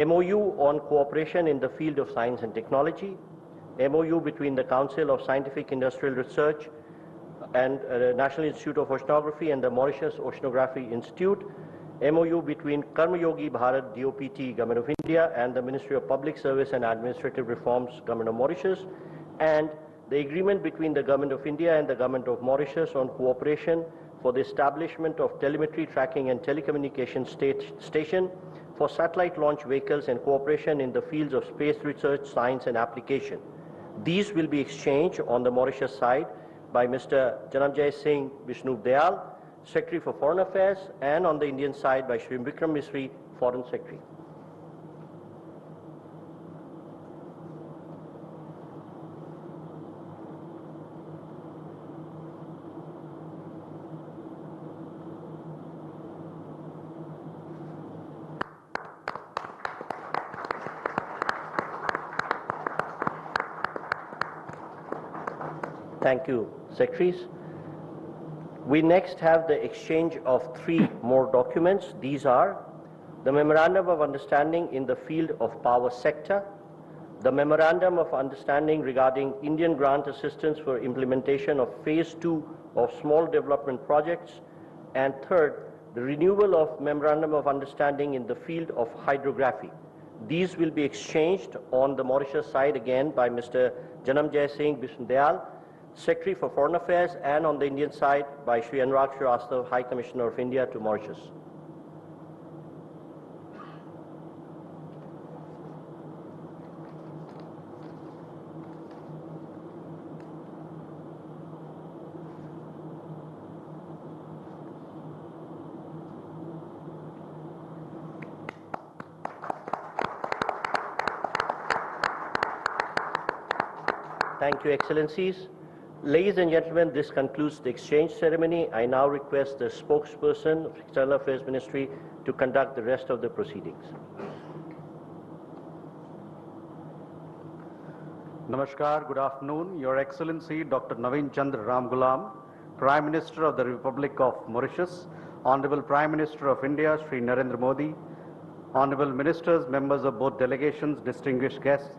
MOU on cooperation in the field of science and technology, MOU between the Council of Scientific Industrial Research and National Institute of Oceanography and the Mauritius Oceanography Institute, MOU between Karmayogi Bharat DOPT, Government of India, and the Ministry of Public Service and Administrative Reforms, Government of Mauritius, and the agreement between the Government of India and the Government of Mauritius on cooperation for the establishment of telemetry tracking and telecommunication station for satellite launch vehicles and cooperation in the fields of space research, science and application. These will be exchanged on the Mauritius side by Mr. Janamjay Singh Vishnu Dayal, Secretary for Foreign Affairs, and on the Indian side by Shri Vikram Misri, Foreign Secretary. Thank you, Secretaries. We next have the exchange of 3 more documents. These are the Memorandum of Understanding in the field of power sector, the Memorandum of Understanding regarding Indian grant assistance for implementation of Phase 2 of small development projects, and third, the renewal of Memorandum of Understanding in the field of hydrography. These will be exchanged on the Mauritius side again by Mr. Janamjay Singh Vishnu Dayal, Secretary for Foreign Affairs, and on the Indian side by Shri Anurag Srivastava, High Commissioner of India to Mauritius. Thank you, Excellencies. Ladies and gentlemen, this concludes the exchange ceremony. I now request the spokesperson of External Affairs Ministry to conduct the rest of the proceedings. Namaskar, good afternoon. Your Excellency Dr. Naveen Chandra Ramgoolam, Prime Minister of the Republic of Mauritius, Honorable Prime Minister of India, Shri Narendra Modi, Honorable Ministers, members of both delegations, distinguished guests,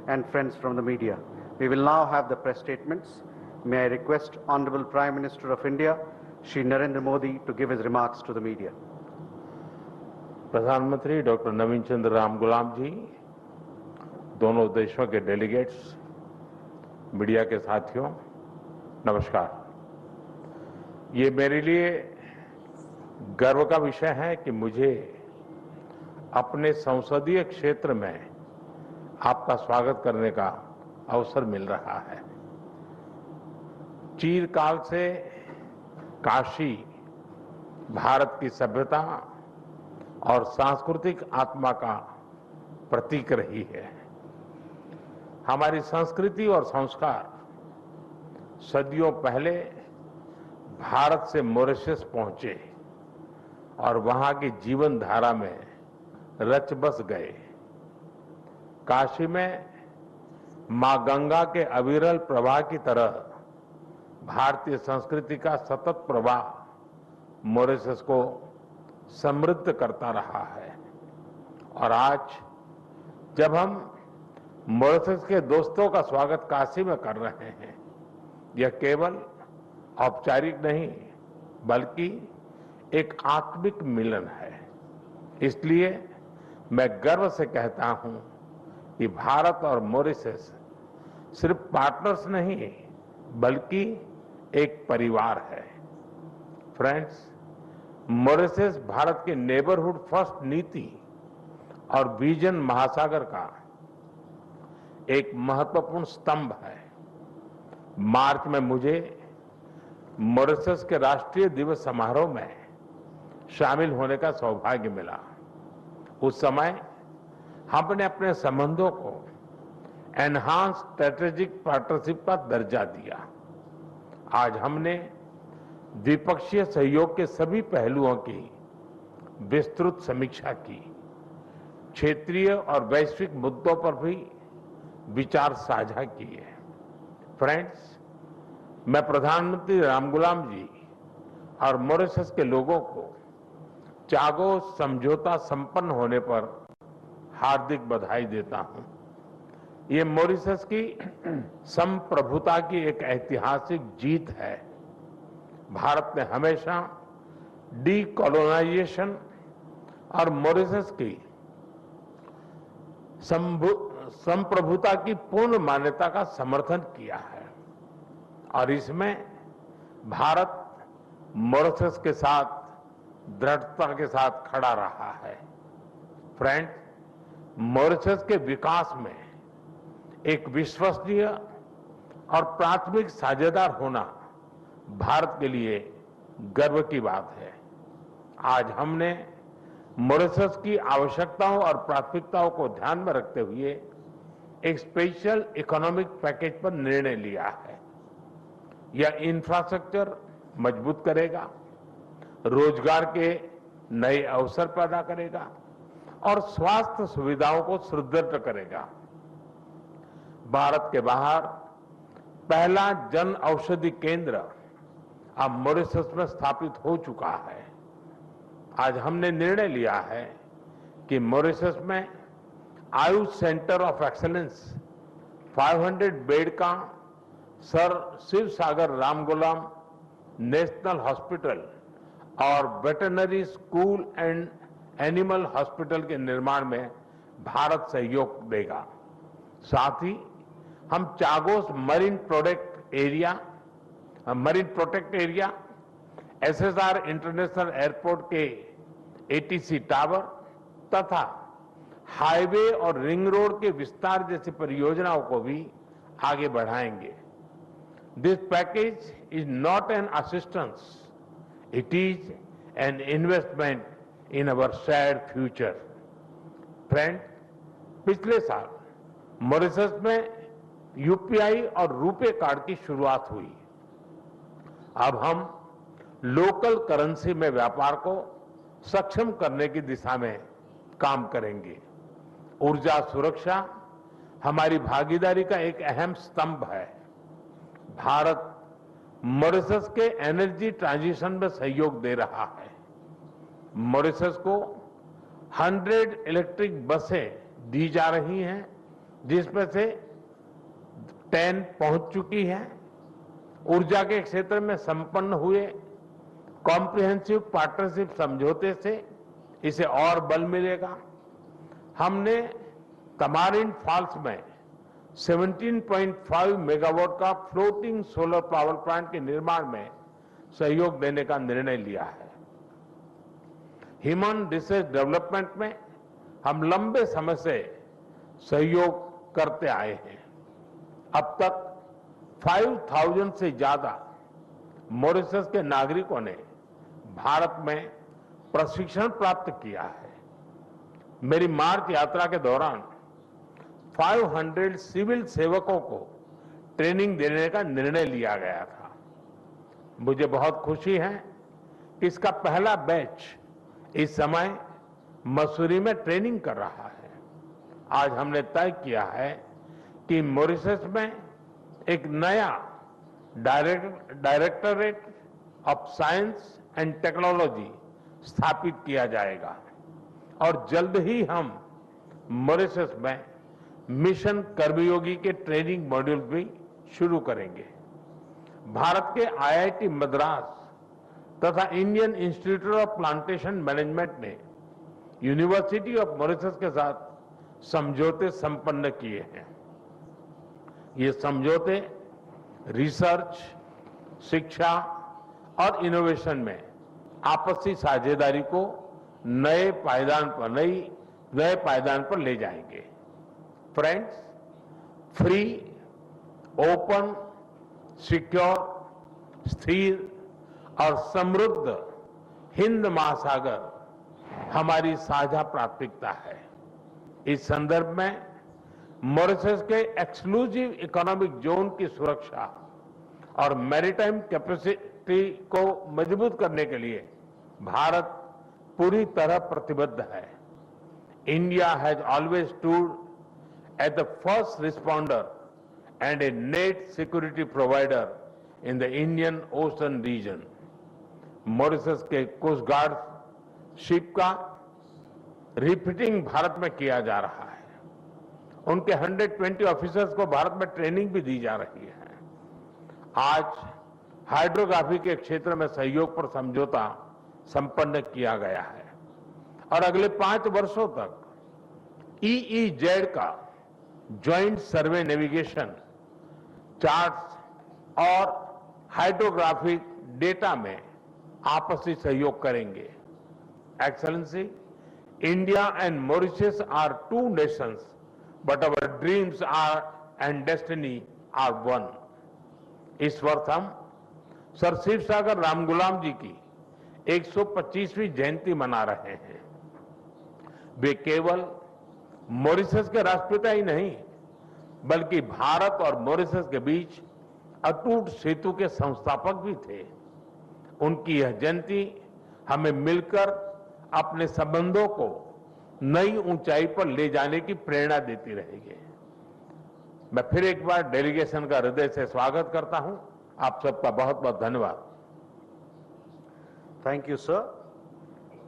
and friends from the media. We will now have the press statements. May I request Honorable Prime Minister of India, Shri Narendra Modi, to give his remarks to the media. प्रधानमंत्री doctor नवीन चंद्र रामगुलाम जी, दोनों देशों के delegates, media के साथियों, नमस्कार। ये मेरे लिए गर्व का विषय है कि मुझे अपने संसदीय क्षेत्र में आपका स्वागत करने का अवसर मिल रहा है। चिरकाल से काशी भारत की सभ्यता और सांस्कृतिक आत्मा का प्रतीक रही है। हमारी संस्कृति और संस्कार सदियों पहले भारत से मॉरिशस पहुंचे और वहां की जीवन धारा में रच बस गए। काशी में मां गंगा के अविरल प्रवाह की तरह भारतीय संस्कृति का सतत प्रवाह मॉरिशस को समृद्ध करता रहा है। और आज जब हम मॉरिशस के दोस्तों का स्वागत काशी में कर रहे हैं, यह केवल औपचारिक नहीं बल्कि एक आत्मिक मिलन है। इसलिए मैं गर्व से कहता हूं कि भारत और मॉरिशस सिर्फ पार्टनर्स नहीं बल्कि एक परिवार है। फ्रेंड्स, मॉरिशस भारत के नेबरहुड फर्स्ट नीति और विजन महासागर का एक महत्वपूर्ण स्तंभ है। मार्च में मुझे मॉरिशस के राष्ट्रीय दिवस समारोह में शामिल होने का सौभाग्य मिला। उस समय हमने अपने संबंधों को एनहांस स्ट्रेटेजिक पार्टनरशिप का दर्जा दिया। आज हमने द्विपक्षीय सहयोग के सभी पहलुओं की विस्तृत समीक्षा की। क्षेत्रीय और वैश्विक मुद्दों पर भी विचार साझा किए। फ्रेंड्स, मैं प्रधानमंत्री रामगुलाम जी और मॉरिशस के लोगों को चागोस समझौता संपन्न होने पर हार्दिक बधाई देता हूं। ये मॉरिशस की संप्रभुता की एक ऐतिहासिक जीत है। भारत ने हमेशा डीकोलोनाइजेशन और मॉरिशस की संप्रभुता की पूर्ण मान्यता का समर्थन किया है और इसमें भारत मॉरिशस के साथ दृढ़ता के साथ खड़ा रहा है। फ्रेंड्स, मॉरिशस के विकास में एक विश्वसनीय और प्राथमिक साझेदार होना भारत के लिए गर्व की बात है। आज हमने मॉरिशस की आवश्यकताओं और प्राथमिकताओं को ध्यान में रखते हुए एक स्पेशल इकोनॉमिक पैकेज पर निर्णय लिया है। यह इंफ्रास्ट्रक्चर मजबूत करेगा, रोजगार के नए अवसर पैदा करेगा और स्वास्थ्य सुविधाओं को सुदृढ़ करेगा। भारत के बाहर पहला जन औषधि केंद्र अब मॉरिशस में स्थापित हो चुका है। आज हमने निर्णय लिया है कि मॉरिशस में Ayush centre of excellence 500 bed का सर शिव सागर रामगुलाम नेशनल हॉस्पिटल और veterinary school and animal hospital के निर्माण में भारत सहयोग देगा। साथ ही हम Chagos marine protect area, SSR international airport के एटीसी टावर तथा हाईवे और रिंग रोड के विस्तार जैसी परियोजनाओं को भी आगे बढ़ाएंगे। This package is not an assistance, it is an investment in our shared future. Friend, पिछले साल मॉरिशस में यूपीआई और रुपे कार्ड की शुरुआत हुई। अब हम लोकल करेंसी में व्यापार को सक्षम करने की दिशा में काम करेंगे। ऊर्जा सुरक्षा हमारी भागीदारी का एक अहम स्तंभ है। भारत मॉरिशस के एनर्जी ट्रांजिशन में सहयोग दे रहा है। मॉरिशस को 100 इलेक्ट्रिक बसें दी जा रही हैं, जिसमें से 10 पहुंच चुकी हैं। ऊर्जा के क्षेत्र में संपन्न हुए कॉम्प्रिहेंसिव पार्टनरशिप समझौते से इसे और बल मिलेगा। हमने तमारिंड फॉल्स में 17.5 मेगावाट का फ्लोटिंग सोलर पावर प्लांट के निर्माण में सहयोग देने का निर्णय लिया है। ह्यूमन रिसोर्स डेवलपमेंट में हम लंबे समय से सहयोग करते आए हैं। अब तक 5,000 से ज्यादा मॉरिशस के नागरिकों ने भारत में प्रशिक्षण प्राप्त किया है। मेरी मार्च यात्रा के दौरान 500 सिविल सेवकों को ट्रेनिंग देने का निर्णय लिया गया था। मुझे बहुत खुशी है कि इसका पहला बैच इस समय मसूरी में ट्रेनिंग कर रहा है। आज हमने तय किया है कि मॉरिशस में एक नया directorate of science and technology स्थापित किया जाएगा और जल्द ही हम मॉरिशस में मिशन कर्मयोगी के ट्रेनिंग मॉड्यूल भी शुरू करेंगे। भारत के आईआईटी मद्रास तथा Indian institute of plantation management ने यूनिवर्सिटी ऑफ मॉरिशस के साथ समझौते संपन्न किए हैं। ये समझौते रिसर्च, शिक्षा और इनोवेशन में आपसी साझेदारी को नए पायदान पर ले जाएंगे। फ्रेंड्स, फ्री, ओपन, सिक्योर, स्थिर और समृद्ध हिंद महासागर हमारी साझा प्राथमिकता है। इस संदर्भ में मॉरिशस के एक्सक्लूसिव इकोनॉमिक जोन की सुरक्षा और मैरीटाइम कैपेसिटी को मजबूत करने के लिए भारत पूरी तरह प्रतिबद्ध है। India has always stood at the first responder and a net security provider in the Indian Ocean region. Mauritius के कोस्ट गार्ड शिप का रिफिटिंग भारत में किया जा रहा है। उनके 120 ऑफिसर्स को भारत में ट्रेनिंग भी दी जा रही है। आज हाइड्रोग्राफी के क्षेत्र में सहयोग पर समझौता संपन्न किया गया है और अगले 5 वर्षों तक EEZ का ज्वाइंट सर्वे नेविगेशन, चार्ट्स और हाइड्रोग्राफिक डेटा में आपसी सहयोग करेंगे। Excellency, India and Mauritius are two nations, but our dreams are and destiny are one. इस वर्ष हम सर शिव सागर रामगुलाम जी की 125वीं जयंती मना रहे हैं। वे केवल मॉरिशस के राष्ट्रपिता ही नहीं, बल्कि भारत और मॉरिशस के बीच अटूट सेतु के संस्थापक भी थे। उनकी यह जयंती हमें मिलकर अपने संबंधों को नई ऊंचाई पर ले जाने की प्रेरणा देती रहेगी। मैं फिर एक बार डेलीगेशन का हृदय से स्वागत करता हूं। आप सबका बहुत बहुत धन्यवाद। Thank you, sir.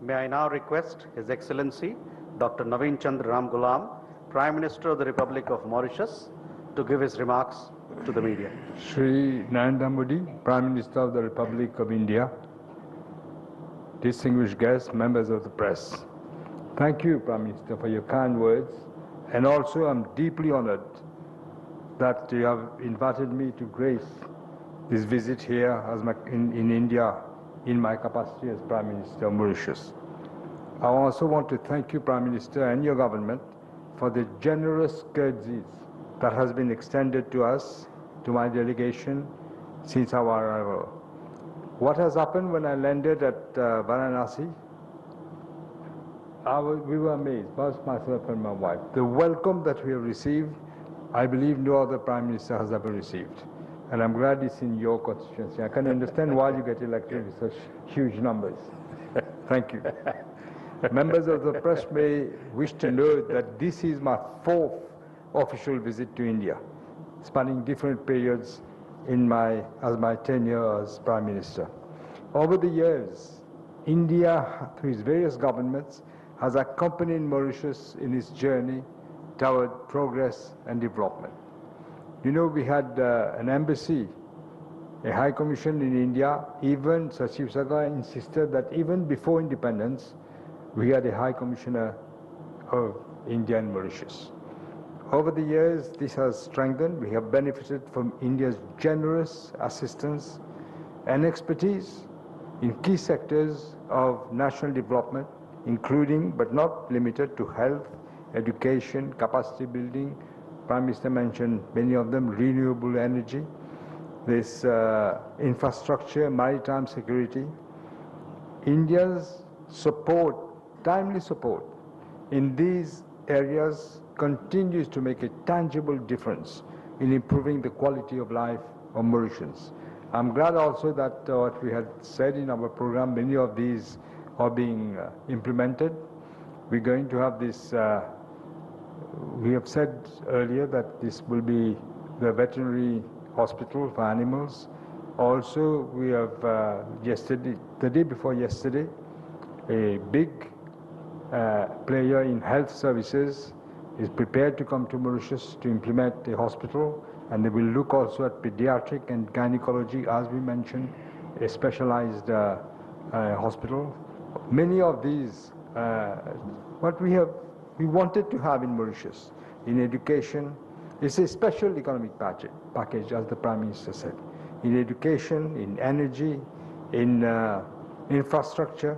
May I now request His Excellency Dr. Naveen Chandra Ramgoolam, Prime Minister of the Republic of Mauritius, to give his remarks to the media. Shri Narendra Modi, Prime Minister of the Republic of India, distinguished guests, members of the press. Thank you, Prime Minister, for your kind words. And also, I'm deeply honored that you have invited me to grace this visit here as in India in my capacity as Prime Minister of Mauritius. I also want to thank you, Prime Minister, and your government for the generous courtesies that has been extended to us, to my delegation, since our arrival. What has happened when I landed at Varanasi? We were amazed, both myself and my wife. The welcome that we have received, I believe no other Prime Minister has ever received. And I'm glad it's in your constituency. I can understand why you get elected with such huge numbers. Thank you. Members of the press may wish to know that this is my 4th official visit to India, spanning different periods as my tenure as Prime Minister. Over the years, India, through its various governments, has accompanied Mauritius in its journey toward progress and development. You know, we had an embassy, a high commission in India. Even Sir Shiv Sagar insisted that even before independence, we had a high commissioner of India and Mauritius. Over the years, this has strengthened. We have benefited from India's generous assistance and expertise in key sectors of national development, including but not limited to health, education, capacity building. Prime Minister mentioned many of them: renewable energy, this infrastructure, maritime security. India's support, timely support in these areas continues to make a tangible difference in improving the quality of life of Mauritians. I'm glad also that what we had said in our program, many of these are being implemented. We're going to have this, we have said earlier that this will be the veterinary hospital for animals. Also, we have the day before yesterday, a big player in health services is prepared to come to Mauritius to implement a hospital, and they will look also at pediatric and gynecology, as we mentioned, a specialized hospital. Many of these, what we wanted to have in Mauritius, in education, is a special economic package, as the Prime Minister said. In education, in energy, in infrastructure,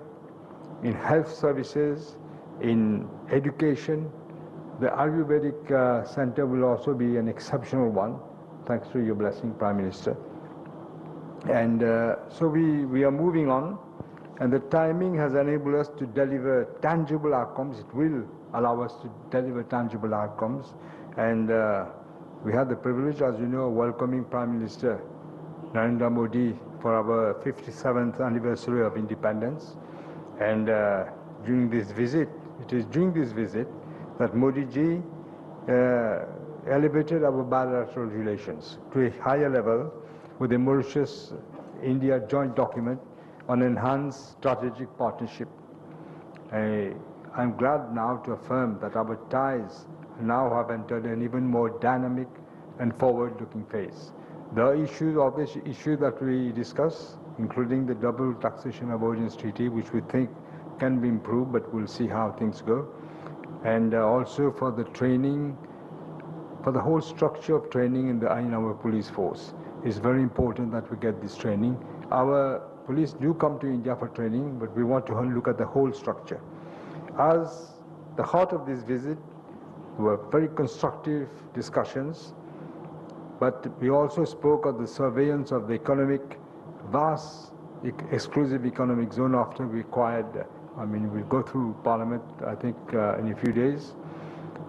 in health services, in education. The Ayurvedic Center will also be an exceptional one, thanks to your blessing, Prime Minister. And so we are moving on, and the timing has enabled us to deliver tangible outcomes. It will allow us to deliver tangible outcomes. And we had the privilege, as you know, of welcoming Prime Minister Narendra Modi for our 57th anniversary of independence. And during this visit, it is during this visit that Modi ji elevated our bilateral relations to a higher level with the Mauritius-India joint document on enhanced strategic partnership. I I'm glad now to affirm that our ties now have entered an even more dynamic and forward-looking phase. The obvious issues that we discuss, including the double taxation avoidance treaty, which we think can be improved, but we'll see how things go. And also for the training, for the whole structure of training in our police force. It's very important that we get this training. Our police do come to India for training, but we want to look at the whole structure. As the heart of this visit were very constructive discussions, but we also spoke of the surveillance of the vast exclusive economic zone after we acquired. We'll go through Parliament, I think, in a few days.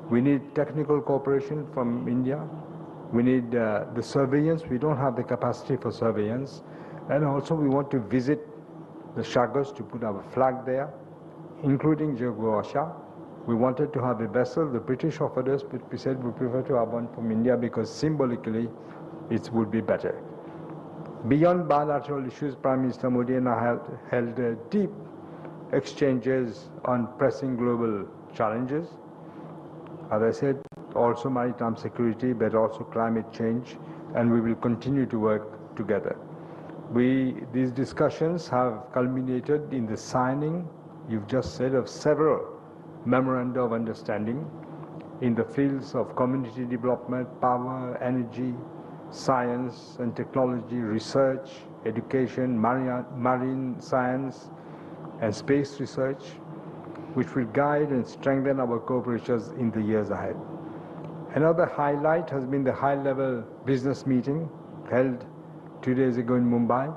We need technical cooperation from India. We need the surveillance. We don't have the capacity for surveillance. And also we want to visit the Chagos to put our flag there, including Jogwasha. We wanted to have a vessel. The British offered us, but we said we prefer to have one from India because symbolically it would be better. Beyond bilateral issues, Prime Minister Modi and I held deep exchanges on pressing global challenges. As I said, also maritime security, but also climate change, and we will continue to work together. These discussions have culminated in the signing, you've just said, of several memoranda of understanding in the fields of community development, power, energy, science and technology, research, education, marine science, and space research, which will guide and strengthen our cooperations in the years ahead. Another highlight has been the high-level business meeting held 2 days ago in Mumbai,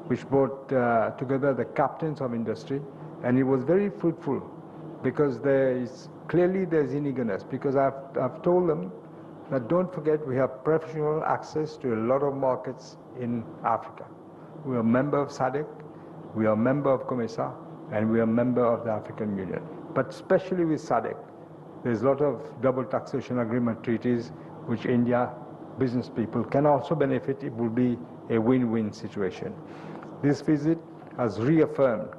which brought together the captains of industry, and it was very fruitful because there's eagerness, because I've told them that don't forget we have preferential access to a lot of markets in Africa. We are a member of SADC, we are a member of COMESA, and we are a member of the African Union. But especially with SADC, there's a lot of double taxation agreement treaties which India business people can also benefit. It will be a win-win situation. This visit has reaffirmed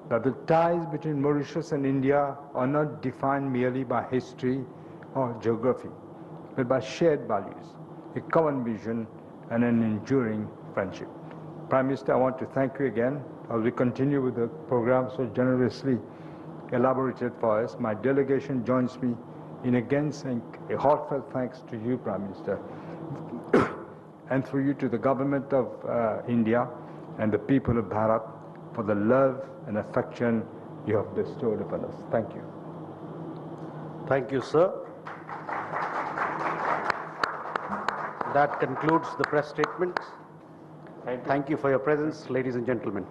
that the ties between Mauritius and India are not defined merely by history or geography, but by shared values, a common vision, and an enduring friendship. Prime Minister, I want to thank you again as we continue with the program so generously elaborated for us. My delegation joins me in again saying a heartfelt thanks to you, Prime Minister, and through you to the government of India and the people of Bharat for the love and affection you have bestowed upon us. Thank you. Thank you, sir. That concludes the press statements. Thank you for your presence, ladies and gentlemen.